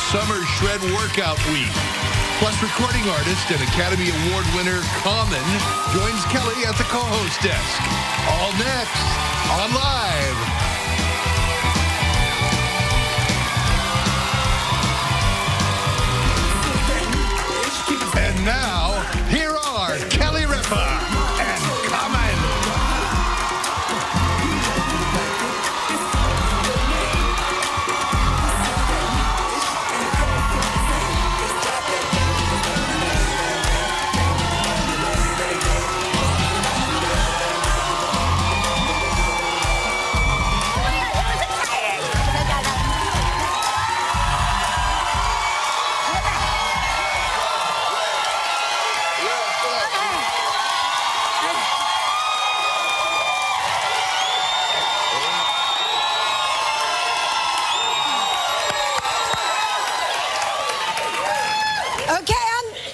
Summer Shred Workout Week. Plus, recording artist and Academy Award winner Common joins Kelly at the co-host desk. All next on Live. And now, here are Kelly Ripa and Common.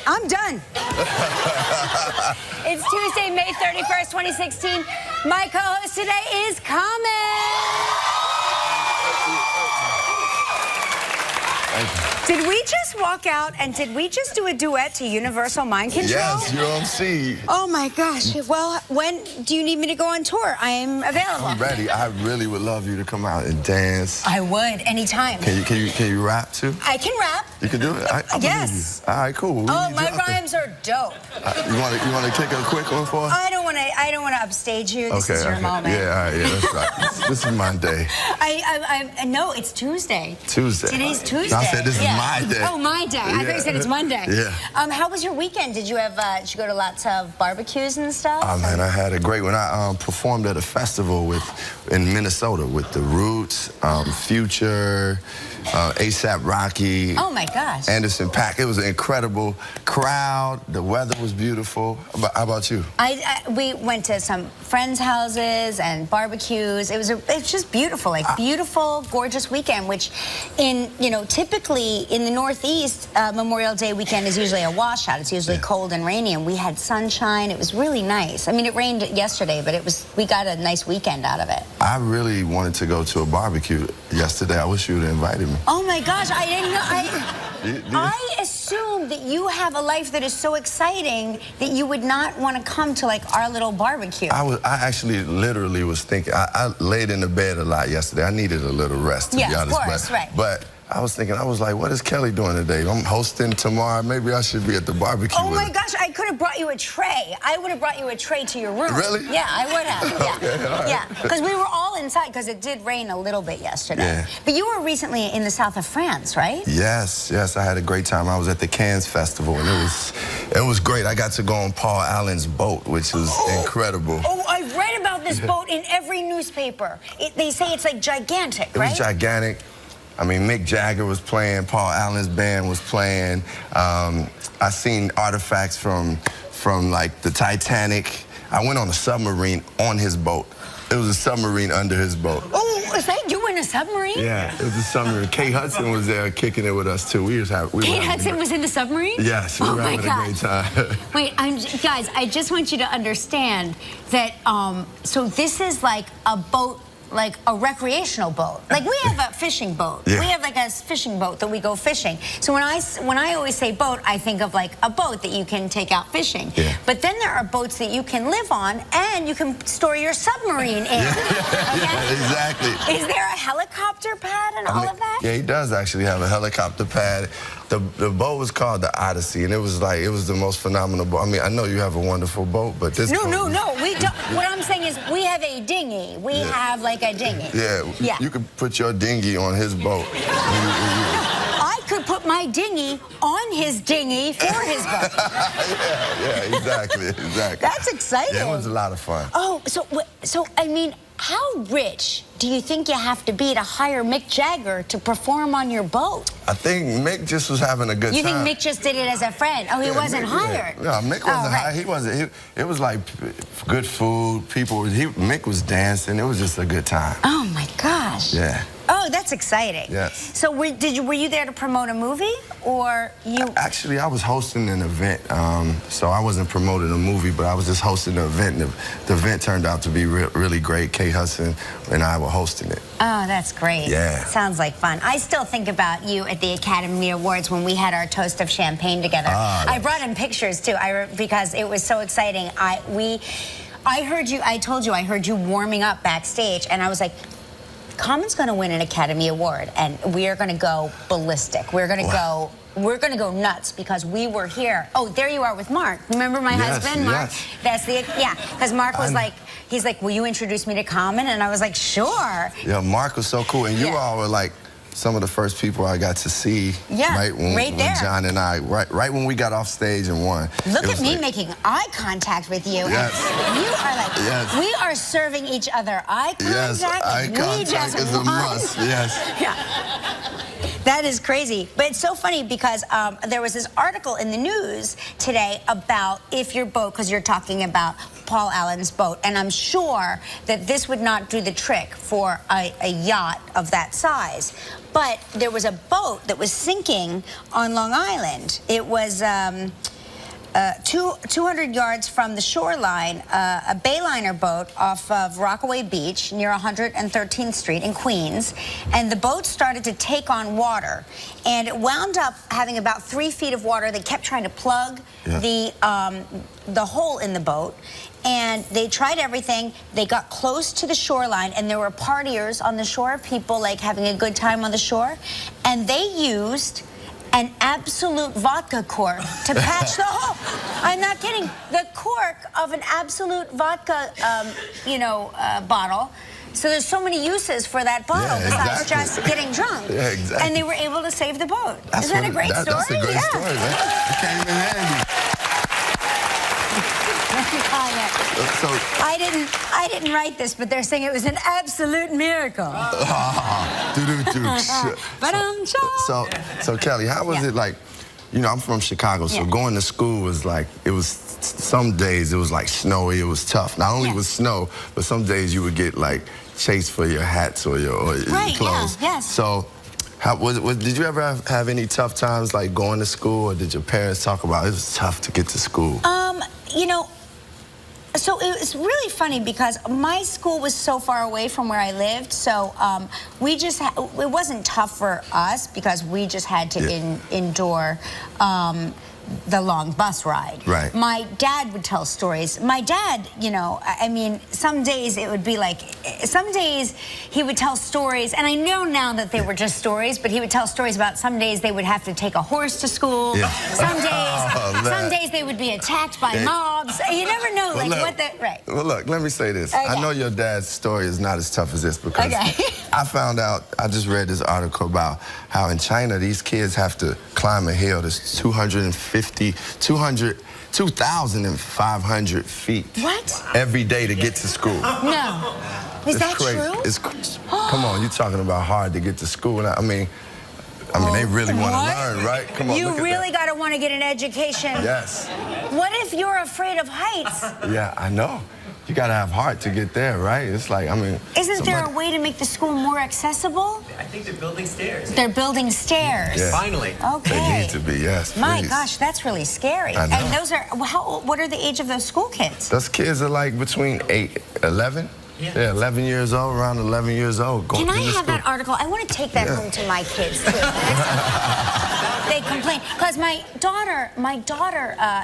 I'm done. It's Tuesday, May 31st, 2016. My co-host today is Common. Did we just walk out and did we just do a duet to Universal Mind Control? Yes, you're on scene. Oh my gosh. Well, when do you need me to go on tour? I am available. I'm ready. I really would love you to come out and dance. I would, anytime. Can you rap too? I can rap. You can do it? I yes. All right, cool. Oh, my rhymes are dope. You want to take a quick one for us? I don't want to upstage you. This is your moment. Yeah, all right, yeah, that's right. This is my day. No, it's Tuesday. Tuesday. Today's Tuesday. I said this is my day. Oh, my day. I thought you said it's Monday. Yeah. How was your weekend? Did you go to lots of barbecues and stuff? Oh man, I had a great one. I performed at a festival in Minnesota with The Roots, Future, ASAP Rocky. Oh my gosh. Anderson .Paak. It was an incredible crowd. The weather was beautiful. How about you? We went to some friends' houses and barbecues. It's just beautiful, like beautiful, gorgeous weekend. Which, typically in the Northeast, Memorial Day weekend is usually a washout. It's usually cold and rainy, and we had sunshine. It was really nice. I mean, it rained yesterday, but we got a nice weekend out of it. I really wanted to go to a barbecue yesterday. I wish you would have invited me. Oh my gosh, I didn't know. I assume that you have a life that is so exciting that you would not want to come to like our little barbecue. I actually literally was thinking, I laid in the bed a lot yesterday. I needed a little rest, to be honest. Of course, right. But I was thinking, I was like, what is Kelly doing today? I'm hosting tomorrow. Maybe I should be at the barbecue. Oh my gosh, I could have brought you a tray. I would have brought you a tray to your room. Really? Yeah, I would have. Yeah. Okay, all right. Yeah, because we were all inside because it did rain a little bit yesterday. Yeah. But you were recently in the south of France, right? Yes, I had a great time. I was at the Cannes Festival, and it was great. I got to go on Paul Allen's boat, which was incredible. Oh, I read about this boat in every newspaper. They say it's like gigantic, right? It was gigantic. I mean, Mick Jagger was playing, Paul Allen's band was playing. I seen artifacts from like the Titanic. I went on a submarine on his boat. It was a submarine under his boat. Oh, is that you in a submarine? Yeah, it was a submarine. Kate Hudson was there kicking it with us too. Kate Hudson was in the submarine? Yes, we were having a great time. Wait, guys, I just want you to understand that, so this is like a boat, like a recreational boat. Like we have a fishing boat. Yeah. We have like a fishing boat that we go fishing. So when I always say boat, I think of like a boat that you can take out fishing. Yeah. But then there are boats that you can live on and you can store your submarine in. Yeah, exactly. Is there a helicopter pad and all of that? Yeah, he does actually have a helicopter pad. The boat was called the Odyssey, and it was the most phenomenal boat. I mean, I know you have a wonderful boat, but this No, we don't. What I'm saying is we have a dinghy. We have like a dinghy. Yeah, you could put your dinghy on his boat. I could put my dinghy on his dinghy for his boat. yeah, exactly. That's exciting. Yeah, it was a lot of fun. Oh, so I mean, how rich do you think you have to be to hire Mick Jagger to perform on your boat? I think Mick just was having a good time. You think Mick just did it as a friend? Oh, he wasn't hired? No, Mick wasn't hired. He wasn't. It was like good food. Mick was dancing. It was just a good time. Oh my gosh. Yeah. Oh, that's exciting. Yes. So were you there to promote a movie, or you? Actually, I was hosting an event, so I wasn't promoting a movie, but I was just hosting an event. And the event turned out to be really great. Kate Hudson and I were hosting it. Oh, that's great. Yeah. Sounds like fun. I still think about you at the Academy Awards when we had our toast of champagne together. I brought in pictures too, because it was so exciting. I heard you, I told you, I heard you warming up backstage, and I was like, Common's gonna win an Academy Award, and we are gonna go ballistic. We're gonna go nuts because we were here. Oh, there you are with Mark. Remember my husband, Mark? That's because Mark was like, he's like, will you introduce me to Common? And I was like, sure. Yeah, Mark was so cool, and you all were like some of the first people I got to see. Yeah, right when John and I, right when we got off stage and won. Look at me making eye contact with you. Yes. And you are like, we are serving each other eye contact. Yes, eye contact is a must. Yes. Yeah. That is crazy. But it's so funny because there was this article in the news today about if your boat, because you're talking about Paul Allen's boat, and I'm sure that this would not do the trick for a yacht of that size. But there was a boat that was sinking on Long Island. It was 200 yards from the shoreline, a Bayliner boat off of Rockaway Beach near 113th Street in Queens, and the boat started to take on water, and it wound up having about 3 feet of water. They kept trying to plug the hole in the boat, and they tried everything. They got close to the shoreline, and there were partiers on the shore, people like having a good time on the shore, and they used an Absolute vodka cork to patch the hole. I'm not kidding. The cork of an Absolute vodka, bottle. So there's so many uses for that bottle besides just getting drunk. Yeah, exactly. And they were able to save the boat. Isn't that a great story? That's a great story, man. It came in handy. So I didn't write this, but they're saying it was an absolute miracle. So Kelly, how was it like? You know, I'm from Chicago, so going to school was like, some days it was like snowy, it was tough. Not only was snow, but some days you would get like chased for your hats or your clothes. So did you ever have any tough times like going to school, or did your parents talk about it was tough to get to school? So it was really funny because my school was so far away from where I lived, so it wasn't tough for us because we just had to endure the long bus ride. Right. My dad would tell stories. My dad, I mean, some days it would be like, some days he would tell stories, and I know now that they were just stories, but he would tell stories about some days they would have to take a horse to school. Yeah. Some days they would be attacked by mobs. You never know, Well, look, let me say this. Okay. I know your dad's story is not as tough as this because I found out, I just read this article about how in China these kids have to climb a hill that's 2,500 feet. What? Every day to get to school. No. Is that true? Come on, you're talking about hard to get to school. I mean, they really want to learn, right? Come on, you really got to want to get an education. Yes. What if you're afraid of heights? Yeah, I know. You got to have heart to get there, right? It's like, I mean... Isn't there a way to make the school more accessible? I think they're building stairs. They're building stairs. Yeah. Finally. Okay. They need to be, yes, My gosh, that's really scary. I know. And those are, what are the age of those school kids? Those kids are like between 11. Yeah, 11 years old, around 11 years old. Can I have that article? I want to take that home to my kids, too. They complain. Because my daughter,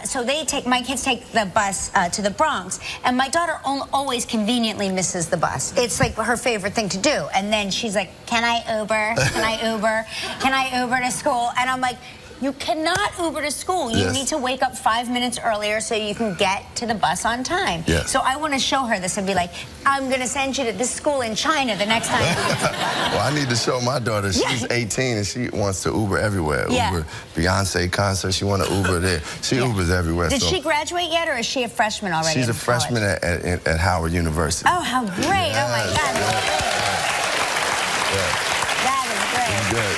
so my kids take the bus to the Bronx, and my daughter always conveniently misses the bus. It's like her favorite thing to do. And then she's like, can I Uber? Can I Uber? Can I Uber to school? And I'm like, you cannot Uber to school. You need to wake up 5 minutes earlier so you can get to the bus on time. Yes. So I want to show her this and be like, I'm going to send you to this school in China the next time. Well, I need to show my daughter. She's 18 and she wants to Uber everywhere. Uber Beyonce concert, she want to Uber there. She Ubers everywhere. Did she graduate yet, or is she a freshman already? She's a freshman at Howard University. Oh, how great. Oh, my God. That is great. Good.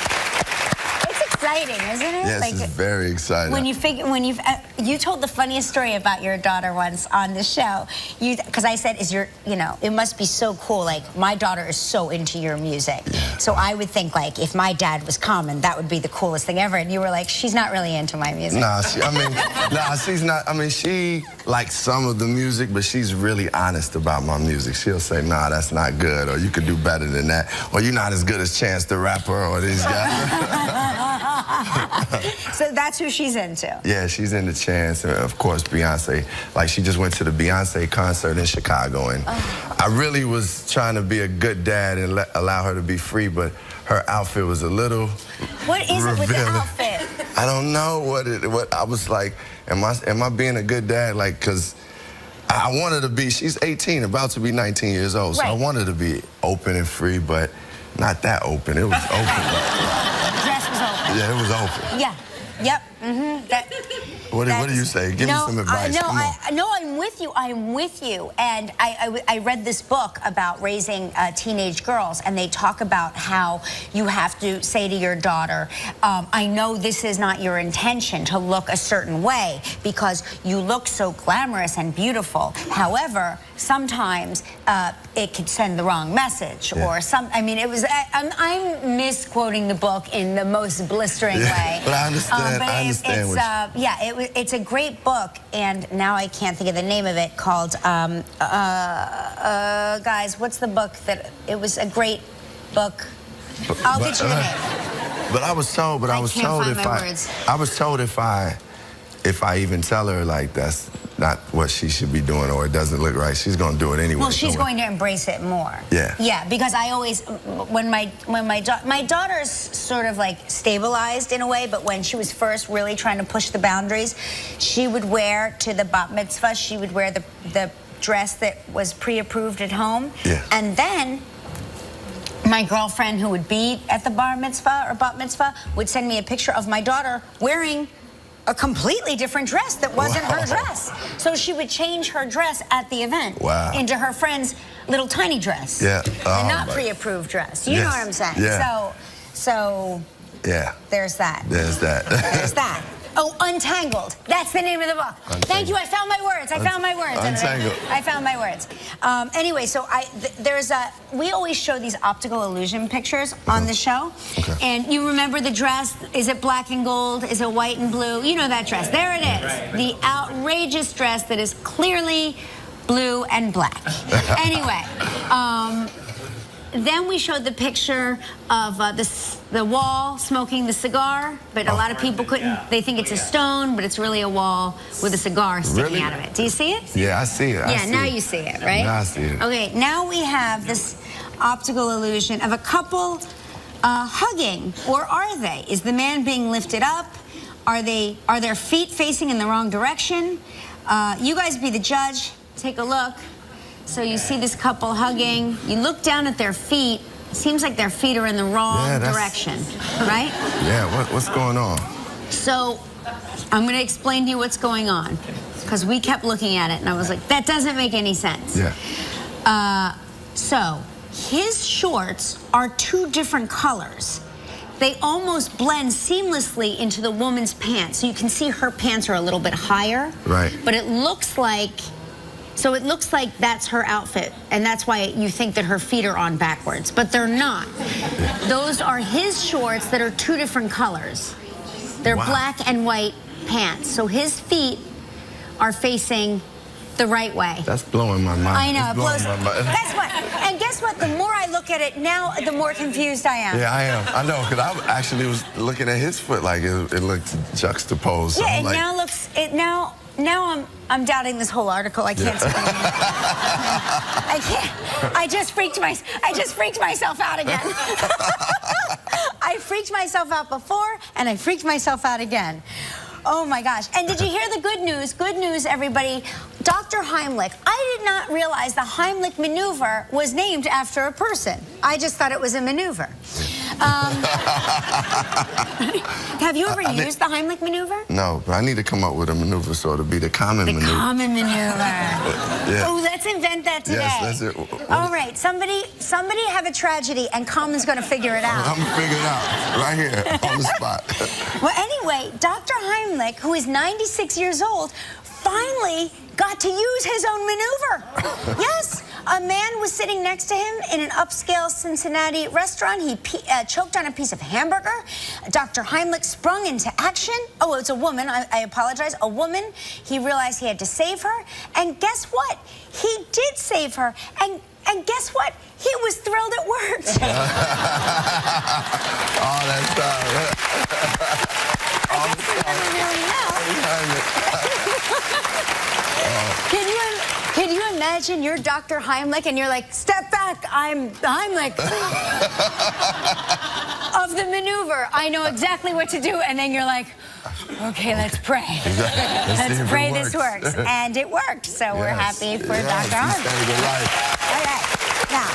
It's exciting. exciting, isn't it? Yes, like, it's very exciting. When you told the funniest story about your daughter once on the show, because I said, it must be so cool. Like, my daughter is so into your music. Yeah. So I would think, like, if my dad was Common, that would be the coolest thing ever. And you were like, she's not really into my music. Nah, she's not. I mean, she likes some of the music, but she's really honest about my music. She'll say, nah, that's not good, or you could do better than that, or you're not as good as Chance the Rapper, or these guys. So that's who she's into. Yeah, she's into Chance, and of course, Beyonce. Like, she just went to the Beyonce concert in Chicago, and I really was trying to be a good dad and allow her to be free, but her outfit was a little What is revealing. it with the outfit? I don't know what I was like, am I being a good dad? Like, because I wanted to be, she's 18, about to be 19 years old, so I wanted to be open and free, but not that open. It was open. The dress was open. Yeah, it was open. Yeah. Yep. What do you say? Give me some advice. I'm with you. I'm with you. And I read this book about raising teenage girls, and they talk about how you have to say to your daughter, I know this is not your intention to look a certain way because you look so glamorous and beautiful. However, sometimes it could send the wrong message, or it was. I'm misquoting the book in the most blistering way. But I understand. It's a great book, and now I can't think of the name of it. Called guys, what's the book that? It was a great book. I'll get you the name. But I was told. I was told if I even tell her, like, that's not what she should be doing, or it doesn't look right, she's going to do it anyway. Well, she's going to embrace it more. Yeah. Yeah, because I always, when my daughter's sort of like stabilized in a way, but when she was first really trying to push the boundaries, she would wear to the bat mitzvah, she would wear the dress that was pre-approved at home. Yeah. And then my girlfriend who would be at the bar mitzvah or bat mitzvah would send me a picture of my daughter wearing a completely different dress that wasn't her dress. So she would change her dress at the event into her friend's little tiny dress. Yeah. And not pre-approved dress. You know what I'm saying? Yeah. So yeah. There's that. There's that. There's that. Oh, Untangled. That's the name of the book. Untangled. Thank you. I found my words. Untangled. I found my words. Anyway, so we always show these optical illusion pictures on the show. Okay. And you remember the dress? Is it black and gold? Is it white and blue? You know that dress. There it is. Right. The outrageous dress that is clearly blue and black. Anyway, then we showed the picture of the wall smoking the cigar, but a lot of people couldn't. They think it's a stone, but it's really a wall with a cigar sticking out of it. Do you see it? Yeah, I see it. You see it, right? Now I see it. Okay, now we have this optical illusion of a couple hugging, or are they? Is the man being lifted up? Are their feet facing in the wrong direction? You guys be the judge. Take a look. So you see this couple hugging. You look down at their feet. It seems like their feet are in the wrong direction, right? Yeah, what's going on? So I'm going to explain to you what's going on, because we kept looking at it, and I was like, that doesn't make any sense. Yeah. So his shorts are two different colors. They almost blend seamlessly into the woman's pants. So you can see her pants are a little bit higher. Right. But it looks like... So it looks like that's her outfit, and that's why you think that her feet are on backwards, but they're not. Those are his shorts that are two different colors. They're black and white pants. So his feet are facing the right way. That's blowing my mind. I know, it blows my mind. Guess what? The more I look at it now, the more confused I am. Yeah, I am. I know, because I actually was looking at his foot like it looked juxtaposed. Yeah, it now looks... Now I'm doubting this whole article. I can't. I can't. I just freaked myself out again. I freaked myself out before, and I freaked myself out again. Oh my gosh. And did you hear the good news? Good news, everybody. Dr. Heimlich. I did not realize the Heimlich maneuver was named after a person. I just thought it was a maneuver. Have you ever used the Heimlich maneuver? No, but I need to come up with a maneuver so it'll be the common The maneuver. common maneuver. Yeah. Oh, let's invent that today. Yes, that's it. All right, somebody have a tragedy, and Common's going to figure it out. I'm going to figure it out right here on the spot. Well, anyway, Dr. Heimlich, who is 96 years old, finally got to use his own maneuver. Yes. A man was sitting next to him in an upscale Cincinnati restaurant. He choked on a piece of hamburger. Dr. Heimlich sprung into action. Oh, it's a woman. I apologize. A woman. He realized he had to save her. And guess what? He did save her. And guess what? He was thrilled it worked. Oh, that's I guess we never really know. Can you imagine you're Dr. Heimlich and you're like, step back, I'm Heimlich of the maneuver. I know exactly what to do. And then you're like, okay, let's pray. Let's pray this works. And it worked. So we're happy for Dr. Heimlich. All right. Now,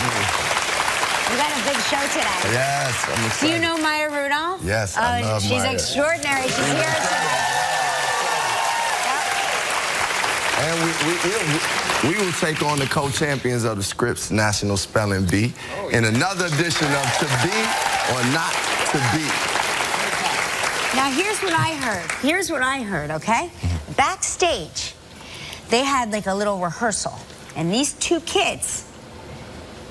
we got a big show today. Yes, I'm excited. Do you know Maya Rudolph? Yes, I love She's Maya. extraordinary. She's here today. And we will take on the co-champions of the Scripps National Spelling Bee in another edition of To Be or Not to Be. Now, here's what I heard. Here's what I heard, okay? Backstage, they had like a little rehearsal, and these two kids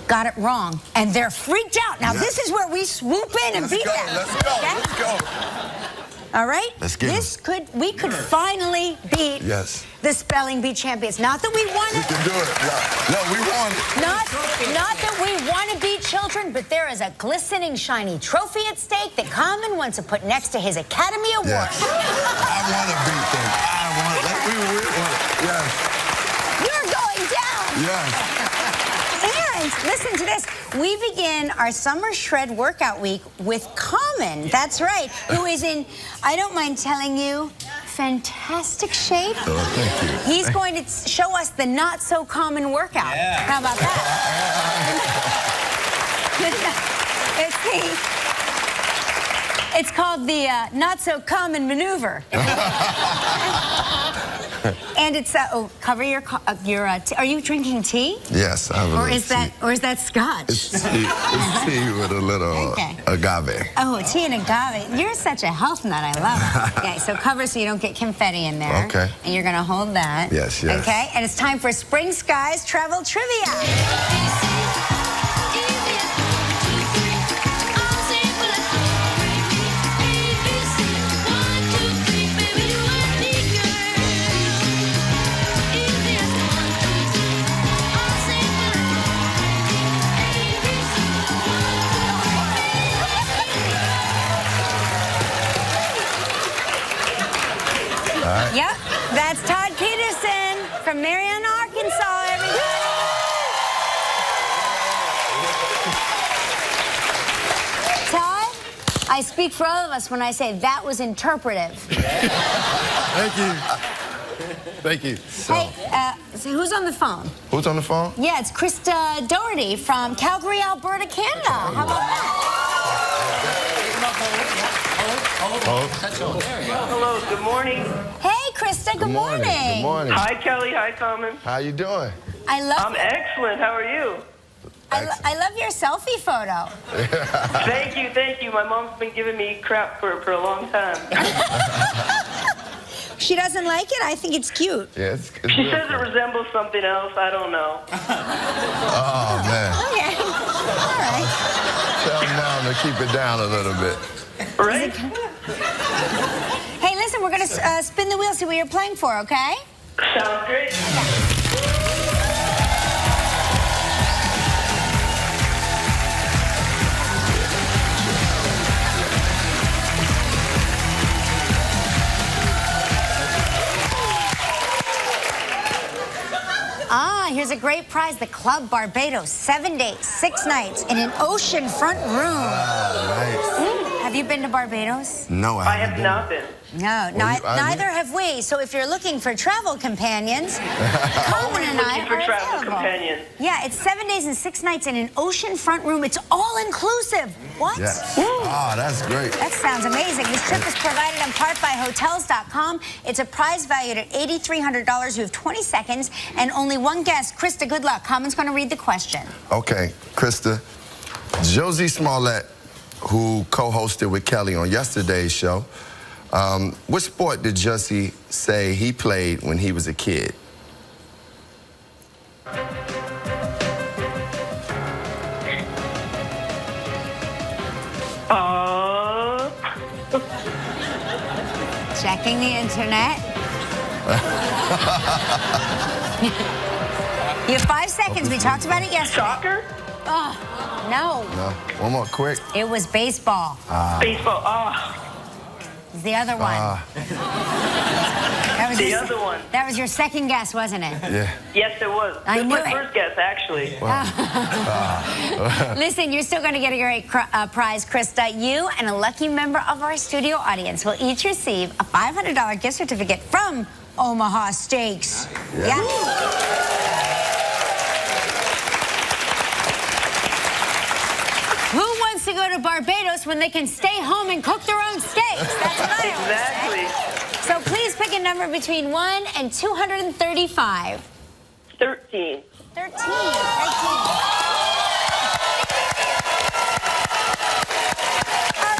got it wrong, and they're freaked out. Now, this is where we swoop in and beat them. Let's go. Okay? Let's go. All right? Let's get we could finally beat the spelling bee champions. Not that we want We it. can do it. No, we want it. Not that we want to beat children, but there is a glistening, shiny trophy at stake that Common wants to put next to his Academy Award. Yes. I want to beat them. I want it. We want it. Yes. You're going down. Yes. And listen to this. We begin our summer shred workout week with Common. That's right. Who is in, I don't mind telling you, fantastic shape. Oh, thank you. He's going to show us the not so common workout. Yeah. How about that? It's called the not so common maneuver. And it's cover your are you drinking tea? Yes, I have a little tea. Or is that scotch? It's tea with a little agave. Oh, tea and agave. You're such a health nut. I love it. Okay, so cover so you don't get confetti in there. Okay. And you're gonna hold that. Yes, yes. Okay, and it's time for Spring Skies Travel Trivia. Yep, that's Todd Peterson from Marion, Arkansas, everybody. Todd, I speak for all of us when I say that was interpretive. Thank you. Thank you. Hey, so who's on the phone? Who's on the phone? Yeah, it's Krista Doherty from Calgary, Alberta, Canada. How about that? Hello, good morning. Hey, Krista, good morning. Good morning. Hi, Kelly. Hi, Common. How you doing? I'm excellent. How are you? I love your selfie photo. Thank you. My mom's been giving me crap for a long time. She doesn't like it? I think it's cute. Yeah, it's She says it resembles something else. I don't know. Oh, man. Okay. All right. Tell Mom to keep it down a little bit. Right? Hey, listen, we're going to spin the wheel, see what you're playing for, okay? Sounds great. Here's a great prize, the Club Barbados, 7 days, 6 nights in an oceanfront room. Nice. Have you been to Barbados? No, I I haven't have not been. No, neither have we. So if you're looking for travel companions, Common and I Looking for are travel available. companions. Yeah, it's 7 days and 6 nights in an oceanfront room. It's all inclusive. What? Yes. Oh, that's great. That sounds amazing. This trip is provided in part by Hotels.com. It's a prize valued at $8,300. You have 20 seconds and only one guest. Krista, good luck. Common's going to read the question. Okay, Krista. Josie Smollett, who co-hosted with Kelly on yesterday's show, which sport did Jussie say he played when he was a kid? Checking the internet. You have 5 seconds. We talked about it yesterday. Soccer? Oh, no. No. One more, quick. It was baseball. Baseball. Oh, It's the other one. That was the your, other one. That was your second guess, wasn't it? Yeah. Yes, it was. I It was knew my it. first guess, actually. Listen, you're still going to get a great prize, Krista. You and a lucky member of our studio audience will each receive a $500 gift certificate from Omaha Steaks. Yeah. Who wants to go to Barbados when they can stay home and cook their own steaks? That's what I always say. Exactly. So please pick a number between 1 and 235. 13. 13. All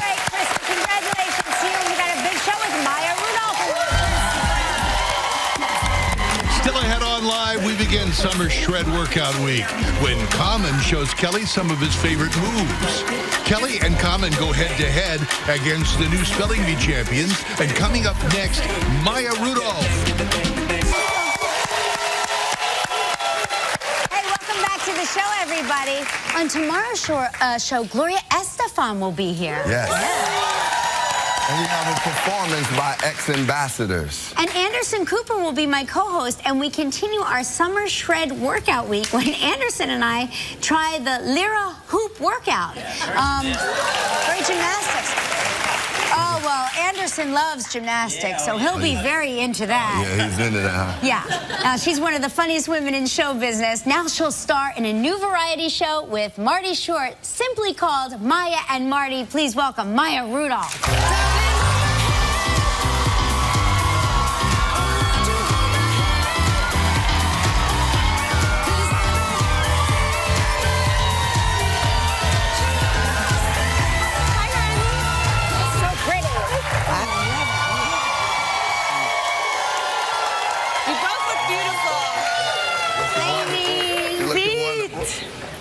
right, Krista, congratulations to you. We got a big show with Maya Rudolph. Still ahead on Live, we begin Summer Shred Workout Week when Common shows Kelly some of his favorite moves. Kelly and Common go head-to-head against the new Spelling Bee champions. And coming up next, Maya Rudolph. Hey, welcome back to the show, everybody. On tomorrow's show, Gloria Estefan will be here. Yes. And we have a performance by ex-ambassadors. And Anderson Cooper will be my co-host, and we continue our Summer Shred Workout Week when Anderson and I try the Lyra Hoop Workout. Great gymnastics. Oh, well, Anderson loves gymnastics, so he'll be very into that. Yeah, he's into that, huh? Yeah. Now, she's one of the funniest women in show business. Now she'll star in a new variety show with Marty Short, simply called Maya and Marty. Please welcome Maya Rudolph.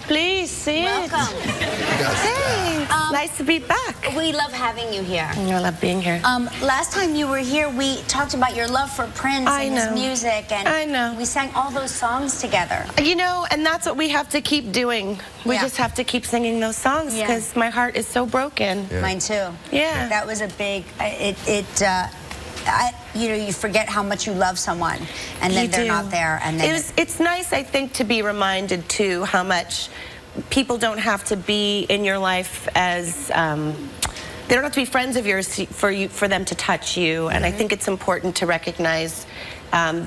Please sit. Welcome. Thanks. Nice to be back. We love having you here. I love being here. Last time you were here, we talked about your love for Prince and his music, and I know. We sang all those songs together. You know, and that's what we have to keep doing. We just have to keep singing those songs because my heart is so broken. Yeah. Mine too. Yeah. That was a big. You know, you forget how much you love someone, and then they're not there, and then it's nice, I think, to be reminded too how much people don't have to be in your life as they don't have to be friends of yours for them to touch you. And I think it's important to recognize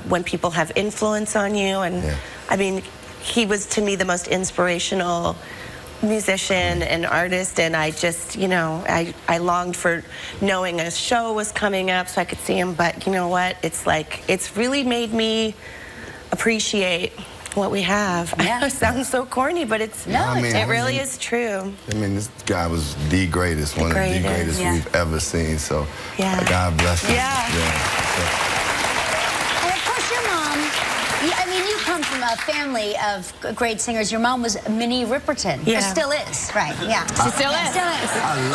when people have influence on you. And I mean, he was to me the most inspirational musician and artist, and I just, you know, I longed for knowing a show was coming up so I could see him. But you know what, it's like, it's really made me appreciate what we have. Yeah. It sounds so corny, but it's it really is true. I mean, this guy was the greatest, one of the greatest we've ever seen. So God bless him. And of course, your mom. I mean, you come from a family of great singers. Your mom was Minnie Riperton. Yeah. Or still is, right? Yeah. She still is.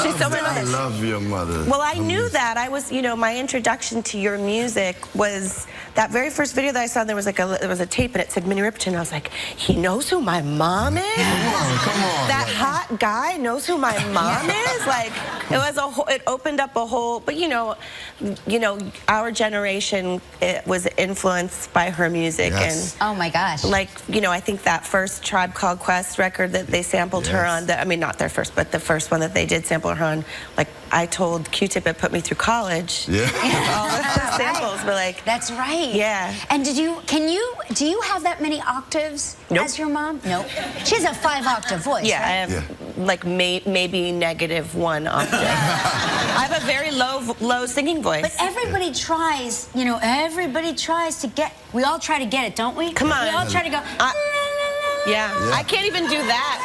She's still my mother. I love your mother. Well, I knew that. I was, you know, my introduction to your music was that very first video that I saw. There was like there was a tape and it said Minnie Riperton. I was like, he knows who my mom is. Come on. That hot guy knows who my mom is. Like, it was it opened up a whole. But you know, our generation was influenced by her music, and Oh my gosh. Like, you know, I think that first Tribe Called Quest record that they sampled her on, I mean, not their first, but the first one that they did sample her on, like, I told Q-Tip it put me through college. Yeah. All the samples were like... That's right. Yeah. And do you have that many octaves as your mom? Nope. She has a 5-octave voice, Yeah, right? I have like maybe -1 octave. I have a very low singing voice. But everybody tries, you know, everybody tries to get, we all try to get it, don't we? Come on. We all try to go, yeah, I can't even do that.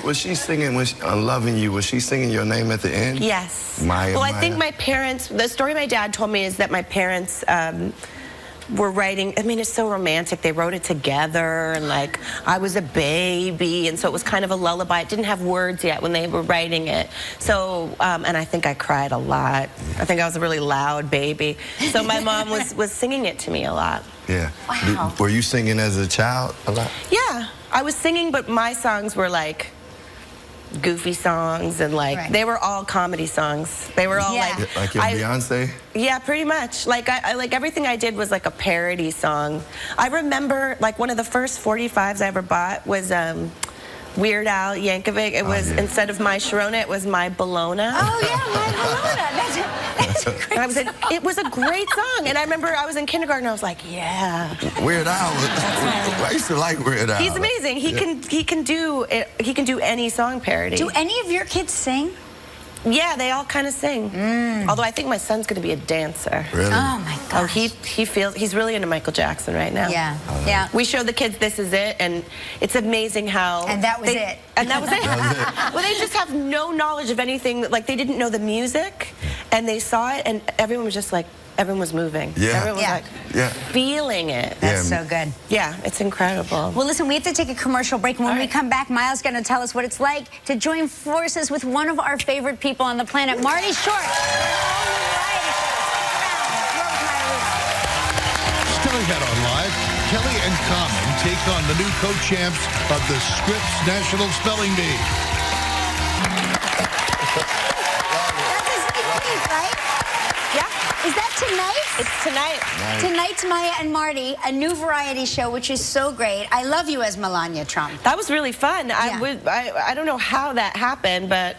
Was she singing Loving You? Was she singing your name at the end? Yes. Maya. Well, I think my parents, the story my dad told me is that my parents were writing, I mean, it's so romantic. They wrote it together, and like, I was a baby, and so it was kind of a lullaby. It didn't have words yet when they were writing it. So, and I think I cried a lot. I think I was a really loud baby. So my mom was singing it to me a lot. Yeah. Wow. Were you singing as a child a lot? Yeah, I was singing, but my songs were like goofy songs, and like they were all comedy songs. They were all like your Beyonce? Yeah, pretty much. Like I like everything I did was like a parody song. I remember like one of the first 45s I ever bought was Weird Al Yankovic. It was instead of My Sharona, it was My Bologna. oh yeah, My Bologna. That's a great song. It was a great song, and I remember I was in kindergarten. I was like, yeah. Weird Al. I used to like Weird Al. He's amazing. He can do any song parody. Do any of your kids sing? Yeah, they all kind of sing. Although I think my son's going to be a dancer. Really? Oh my gosh. Oh, he's really into Michael Jackson right now. Yeah, yeah. We show the kids This Is It, and it's amazing how... And that was it. And that was it. Well, they just have no knowledge of anything. Like, they didn't know the music, and they saw it, and everyone was just like, everyone was moving. Yeah. Everyone was like feeling it. That's so good. Yeah, it's incredible. Well, listen, we have to take a commercial break. And when we come back, Maya's going to tell us what it's like to join forces with one of our favorite people on the planet, Marty Short. Still ahead on Live, Kelly and Common take on the new co-champs of the Scripps National Spelling Bee. That's a sneak peek, right? Yeah. Is that tonight? It's tonight. Nice. Tonight's Maya and Marty, a new variety show, which is so great. I love you as Melania Trump. That was really fun. Yeah. I don't know how that happened, but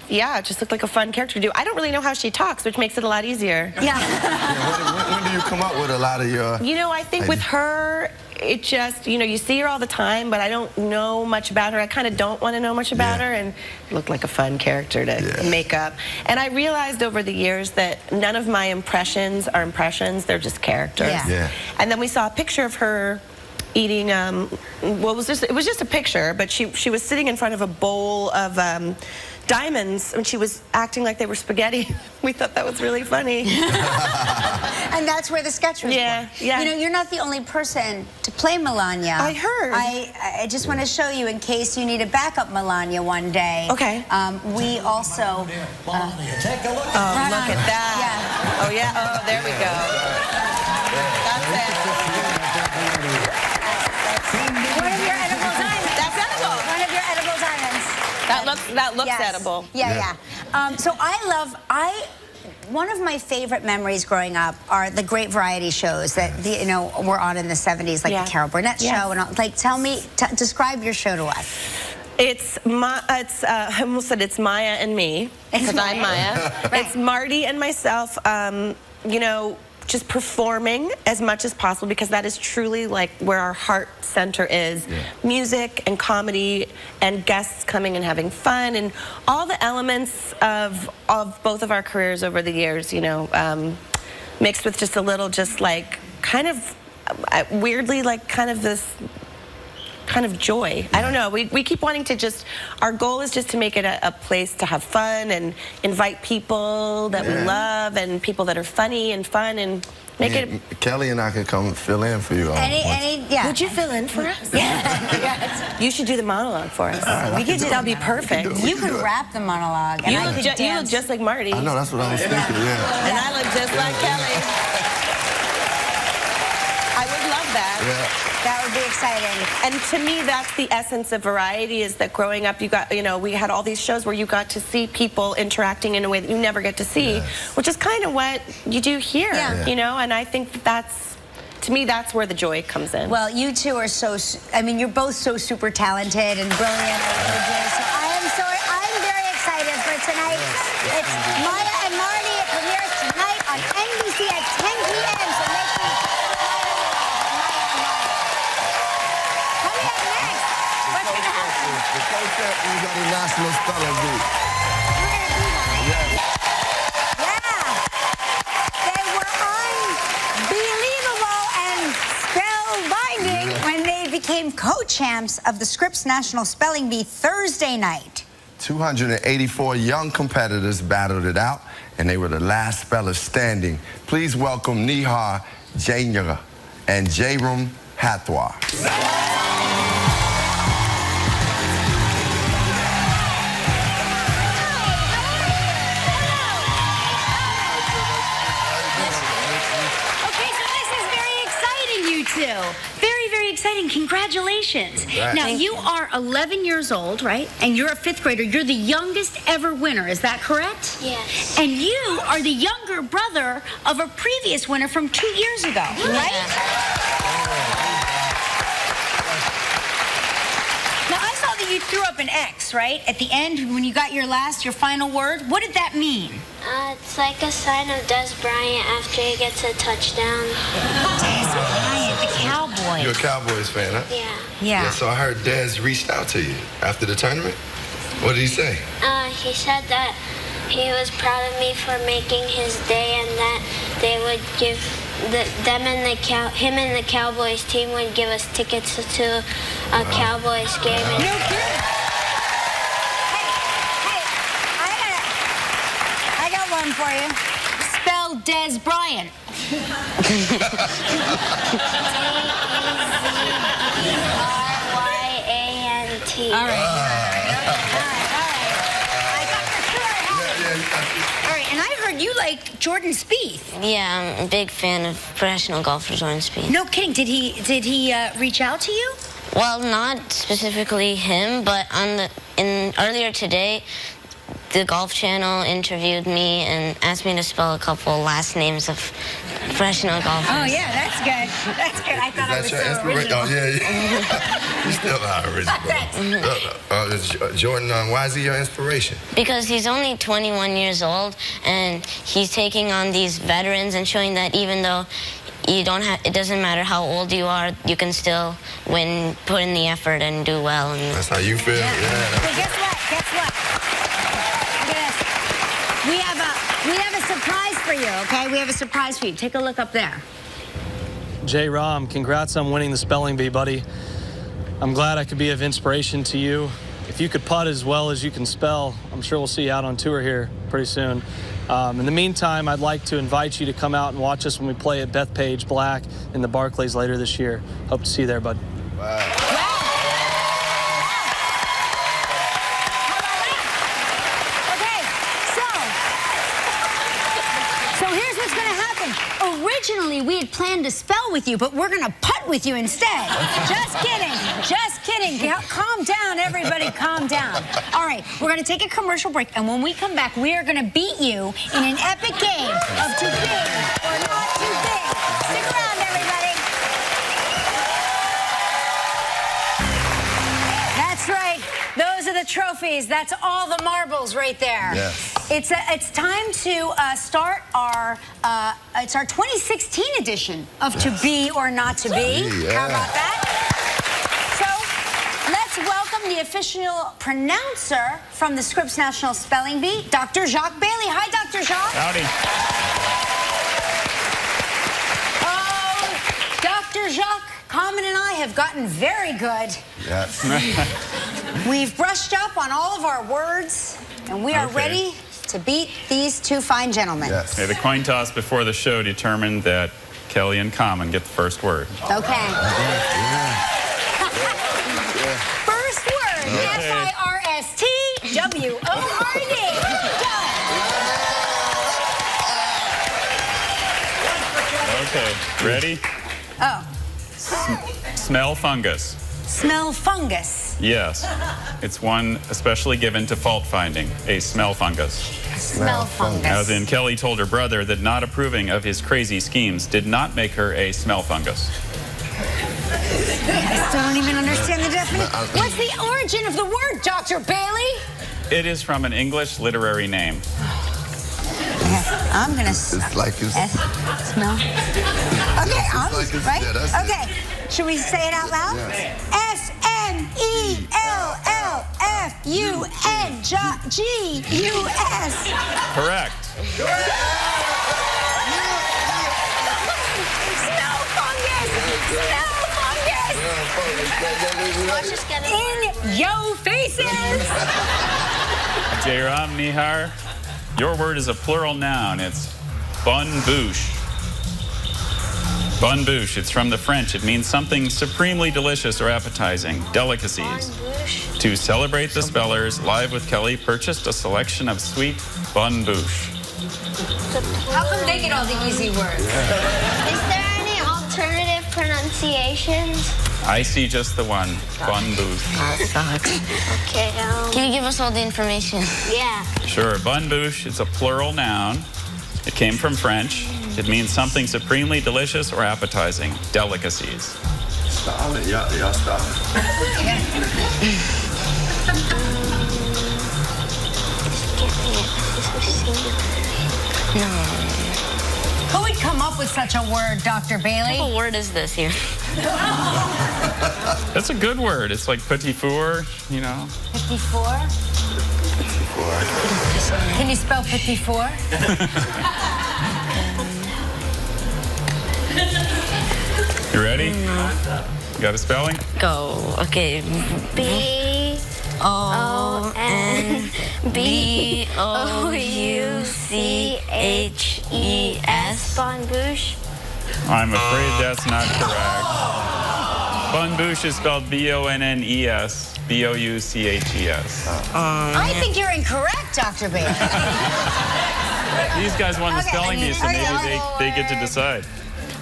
yeah, it just looked like a fun character to do. I don't really know how she talks, which makes it a lot easier. Yeah. When do you come up with a lot of your... You know, I think with her, it just, you know, you see her all the time, but I don't know much about her. I kind of don't want to know much about her, and it looked like a fun character to make up. And I realized over the years that none of my impressions are impressions, they're just characters. Yeah. And then we saw a picture of her eating, well, it was just a picture, but she was sitting in front of a bowl of diamonds, and she was acting like they were spaghetti. We thought that was really funny. And that's where the sketch was born. Yeah. You know, you're not the only person to play Melania. I heard. I just want to show you in case you need a backup Melania one day. Okay. We also... Take a look. Oh, look at that. Yeah. Oh, yeah. Oh, there we go. That's it. One of your edible diamonds. That's edible. One of your edible diamonds. That looks Yes. edible. Yeah. So one of my favorite memories growing up are the great variety shows that were on in the 70s, like the Carol Burnett show, and all. Like, tell me, describe your show to us. I almost said it's Maya and me, because I'm Maya. Right. It's Marty and myself, you know, just performing as much as possible, because that is truly like where our heart center is. Music and comedy and guests coming and having fun and all the elements of both of our careers over the years, you know, mixed with just a little, just like kind of weirdly like kind of this kind of joy. I don't know. We keep wanting to just, our goal is just to make it a place to have fun and invite people that we love and people that are funny and fun and make it... Kelly and I could come fill in for you. Yeah. Would you fill in for us? Yeah. You should do the monologue for us. That'd be perfect. You could rap the monologue, and I could You dance. look just like Marty. I know, that's what I was thinking, And I look just like Kelly. I would love that. Yeah. That would be exciting. And to me, that's the essence of variety, is that growing up, we had all these shows where you got to see people interacting in a way that you never get to see, which is kind of what you do here, you know? And I think that's, to me, that's where the joy comes in. Well, you two are so, I mean, you're both so super talented and brilliant. So I'm very excited for tonight. It's Maya and Marty. It premieres tonight on NBC at 10 p.m. So make sure you coming up next, what's going to happen? The co-champions of the National Spelling Bee. They were unbelievable and spellbinding when they became co-champs of the Scripps National Spelling Bee Thursday night. 284 young competitors battled it out, and they were the last spellers standing. Please welcome Nihar Jainra and Jairam Hathwar. Okay, so this is very exciting, you two. Very, very exciting. Congratulations. Right. Now, you are 11 years old, right? And you're a 5th grader. You're the youngest ever winner. Is that correct? Yes. And you are the younger brother of a previous winner from 2 years ago, right? Now, I saw that you threw up an X, right? At the end, when you got your final word. What did that mean? It's like a sign of Des Bryant after he gets a touchdown. Des Bryant, the Cowboy. You're a Cowboys fan, huh? Yeah. Yeah, so I heard Des reached out to you after the tournament. What did he say? He said that he was proud of me for making his day and that they would give him and the Cowboys team would give us tickets to a Cowboys game. No kidding. Hey, I got one for you. Spell Des Bryant. D-E-Z-B-R-Y-A-N-T. All right. I thought for sure I had it. All right, and I heard you like Jordan Spieth. Yeah, I'm a big fan of professional golfer Jordan Spieth. No kidding. Did he reach out to you? Well, not specifically him, but earlier today, the Golf Channel interviewed me and asked me to spell a couple last names of professional golfers. Oh yeah, that's good. That's good. I thought I was so original. Oh, yeah. You still are original. Jordan, why is he your inspiration? Because he's only 21 years old, and he's taking on these veterans and showing that even though it doesn't matter how old you are, you can still win, put in the effort and do well. And That's how you feel? Yeah. Hey, guess what? Look at this. We have a surprise for you, okay? We have a surprise for you. Take a look up there. J-Rom, congrats on winning the spelling bee, buddy. I'm glad I could be of inspiration to you. If you could putt as well as you can spell, I'm sure we'll see you out on tour here pretty soon. In the meantime, I'd like to invite you to come out and watch us when we play at Bethpage Black in the Barclays later this year. Hope to see you there, bud. Wow. So here's what's going to happen. Originally, we had planned to spell with you, but we're going to putt with you instead. Just kidding. Just kidding. Calm down, everybody. Calm down. All right, we're going to take a commercial break, and when we come back, we are going to beat you in an epic game of too big or not too big. Stick around, everybody. That's right. Those are the trophies. That's all the marbles right there. Yes. It's time to start our it's our 2016 edition of To Be or Not to Be. Yeah. How about that? So let's welcome the official pronouncer from the Scripps National Spelling Bee, Dr. Jacques Bailey. Hi, Dr. Jacques. Howdy. Oh, Dr. Jacques, Common and I have gotten very good. Yes. We've brushed up on all of our words, and we are ready to beat these two fine gentlemen. Yes. Okay, the coin toss before the show determined that Kelly and Common get the first word. Okay. First word, Okay. F-I-R-S-T-W-O-R-D. Okay, ready? Oh, Smell fungus. smell fungus. Yes. It's one especially given to fault finding, a smell fungus. Smell fungus. As in, Kelly told her brother that not approving of his crazy schemes did not make her a smell fungus. I still don't even understand the definition. What's the origin of the word, Dr. Bailey? It is from an English literary name. Okay, I'm gonna It's like it's... smell. Okay, right? Yeah, that's it. Okay, should we say it out loud? Yes. SMELLFUNGUS. Correct. Smell fungus! Watch us get it. In yo faces! Jairam Nihar, your word is a plural noun. It's bun bouche. Bun bouche. It's from the French. It means something supremely delicious or appetizing. Delicacies. To celebrate the spellers, Live with Kelly purchased a selection of sweet bun bouche. How come they get all the easy words? Is there any alternative pronunciations? I see just the one. Bun bouche. Okay, Can you give us all the information? yeah. Sure. Bun bouche. It's a plural noun. It came from French. It means something supremely delicious or appetizing. Delicacies. Stop it. Y'all stop Who would come up with such a word, Dr. Bailey? What word is this here? That's a good word. It's like petit four, you know. 54? Can you spell 54? You ready? You got a spelling? Go. Okay. BONBOUCHES. Bon bouche. I'm afraid that's not correct. Bun bouche is spelled B-O-N-N-E-S, B-O-U-C-H-E-S. I think you're incorrect, Dr. Bailey. These guys won the spelling bee, so maybe they get to decide.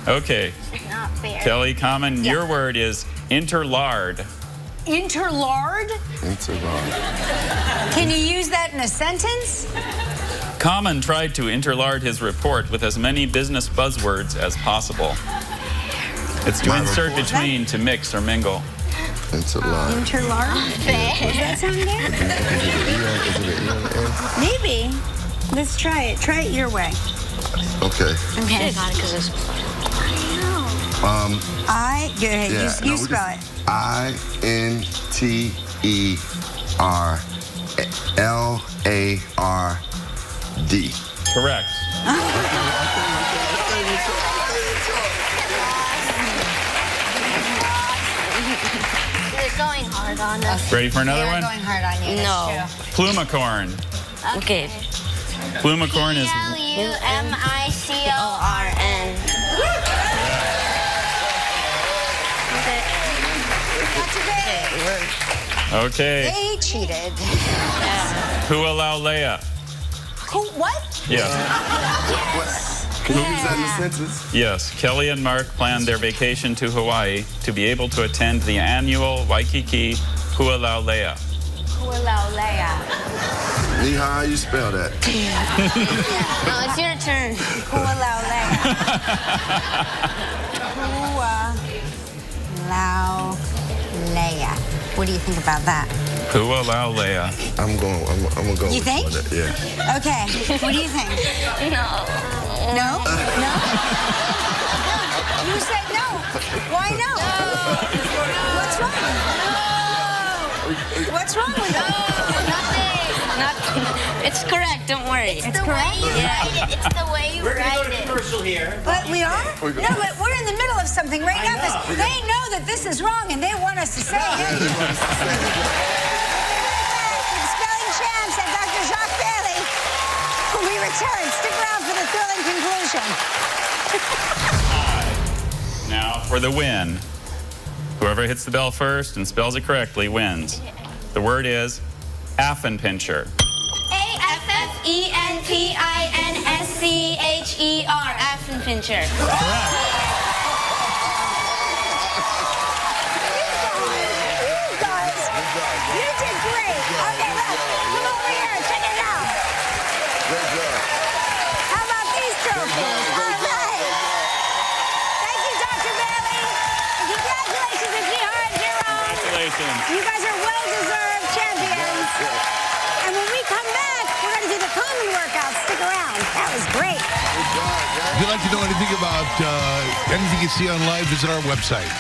Okay, Not fair. Kelly, Common, your word is interlard. Interlard? Interlard. Can you use that in a sentence? Common tried to interlard his report with as many business buzzwords as possible. It's to insert between, to mix or mingle. Interlard. Interlard? Does that sound good? Maybe. Let's try it. Try it your way. Okay. Okay. Go ahead. You spell it. INTERLARD. Correct. They're going hard on us. Ready for another one? Going hard on you. No. Plumicorn. Okay. Plumicorn is... PLUMICORN. Okay. They cheated. Hualaulea. Who? What? Yes. Can you use that in a sentence? Yes. Kelly and Mark planned their vacation to Hawaii to be able to attend the annual Waikiki Hualaulea. Hualaulea. Lee, how you spell that? No, it's your turn. Hualaulea. Hualaulea. What do you think about that? Hualaulea. I'm gonna go. You with think? that. Yeah. Okay. What do you think? No. No? No? You said no. Why no? What's wrong? What's wrong with that? It's correct. Don't worry. It's correct? It's the way you write it. But we are? No, but we're in the middle of something right now because they know that this is wrong and they want us to say it. Spelling Champs and Dr. Jacques Bailey. We return. Stick around for the thrilling conclusion. Now for the win. Whoever hits the bell first and spells it correctly wins. The word is Affenpinscher. AFFENPINSCHER. Affenpinscher. Correct. You did great. Okay, look. Come over here. Check it out. You guys are well-deserved champions. And when we come back, we're going to do the common workout. Stick around. That was great. If you'd like to know anything about anything you see on live, visit our website.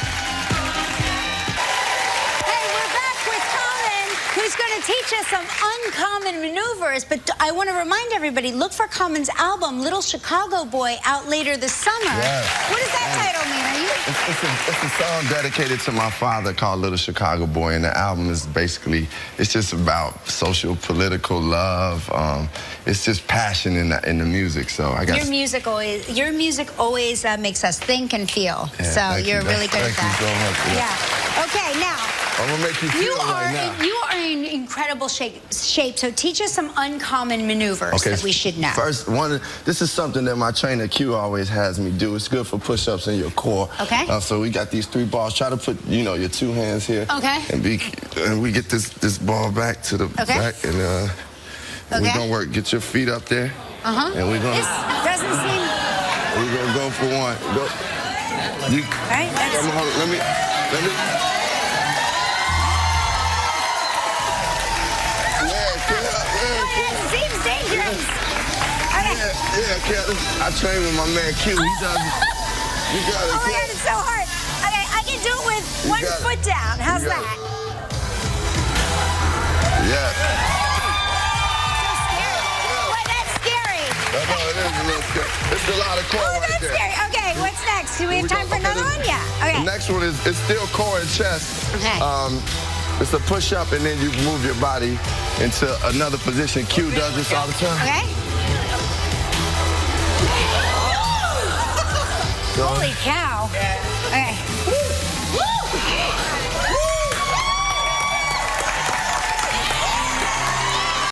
Hey, we're back with Common, who's going to teach us some uncommon maneuvers. But I want to remind everybody, look for Common's album, Little Chicago Boy, out later this summer. Yes. What does that title mean? Are you... It's a song dedicated to my father called Little Chicago Boy, and the album is basically, it's just about social, political love. It's just passion in the music. So I got your music always makes us think and feel. Yeah, so you're really good at that. Thank you so much. Yeah. Okay, now. I'm gonna make you feel right now. You are in incredible shape. So teach us some uncommon maneuvers that we should know. First, this is something that my trainer Q always has me do. It's good for push-ups in your core. Okay. So we got these 3 balls. Try to put, your 2 hands here. Okay. And we get this ball back to the back, and we're gonna work. Get your feet up there. And we're gonna. This doesn't seem. We're gonna go for one. Go. All right. Let me. It seems dangerous. Okay. Yeah, Kelly. I train with my man Q. He does it. You got it. Oh my God, it's so hard. Okay, I can do it with one foot down. How's that? Yeah. Well, that's scary. No, it is a little scary. It's a lot of core right That's there. scary. Okay, what's next? Do we have time for another one? Yeah. Okay. The next one is it's still core and chest. Okay. It's a push-up, and then you move your body into another position. Q does this all the time. Okay. Holy cow. Okay.